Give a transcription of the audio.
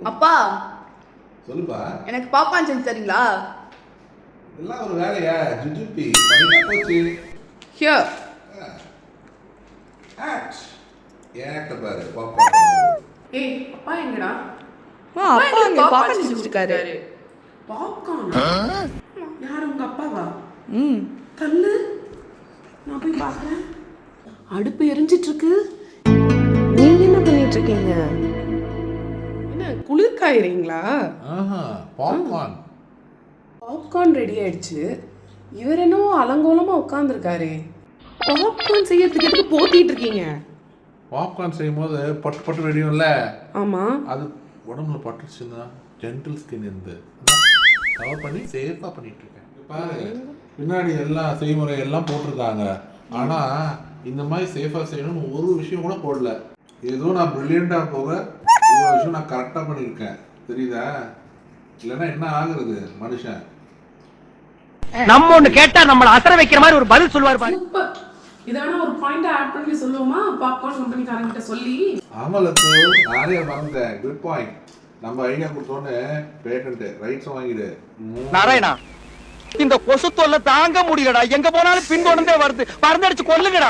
அப்பா சொல்லுப்பா. எனக்கு பாப்கார்ன் செஞ்சு தரீங்களா? எல்லாம் ஒரு வேலையா? ஜிஜிபி பண்ணிட்டா போச்சு. ஹியர். ஏன்ட்ட பாரு பாப்கார்ன். ஏய் அப்பா எங்கடா? அப்பா அங்க பாப்கார்ன் செஞ்சுட்டு இருக்காரு. பாப்கார்ன்? யார் உங்க அப்பாவா? ம். தள்ளு, நான் போய் பார்க்குறேன். அடுப்பு எரிஞ்சிட்டு இருக்கு. நீங்க என்ன பண்ணிட்டு இருக்கீங்க? என்ன குளிர் காயிறீங்களா? பாப்கார்ன். பாப்கார்ன் ரெடி ஆயிடுச்சு. இவர் என்னவோ அலங்கோலமா உட்காந்துருக்காரு. பாப்கார்ன் செய்யறதுக்கு எதுக்கு போத்திட்டு இருக்கீங்க? பாப்கார்ன் செய்யும் போது பட்டு பட்டு வெடியும்ல, ஆமா. அது உடம்புல பட்டுச்சுன்னா ஜென்டில் ஸ்கின் இருந்து கவர் பண்ணி சேஃபாக பண்ணிட்டு இருக்கேன். பாரு பின்னாடி எல்லாம் செய்முறை எல்லாம் போட்டிருக்காங்க. ஆனால் இந்த மாதிரி சேஃபாக செய்யணும்னு ஒரு விஷயம் கூட போடல. ஏதோ நான் பிரில்லியண்டாக போக இவ்வளோ விஷயம் நான் கரெக்டாக பண்ணியிருக்கேன். தெரியுதா? இல்லைன்னா என்ன ஆகுறது மனுஷன்? நம்ம ஒண்ணு கேட்டா நம்மள அசர வைக்கிற மாதிரி ஒரு பதில் சொல்லுவார் பாரு. சூப்பர். இத வேணா ஒரு பாயிண்ட் ஆட் பண்ணி சொல்லுவோமா பாப்கார்ன் கம்பெனிக்காரங்க கிட்ட சொல்லி? ஆமலத்து நானே மறந்தேன். Good point. நம்ம ஐடியா கொடுத்தோன்னு பேட்டன்ட் ரைட்ஸ் வாங்கிடு. நாராயணா, இந்த கொசு தொல்லை தாங்க முடியலடா. எங்க போனாலும் பின்தொடர்ந்தே வருது. பறந்தடிச்சு கொல்லுங்கடா.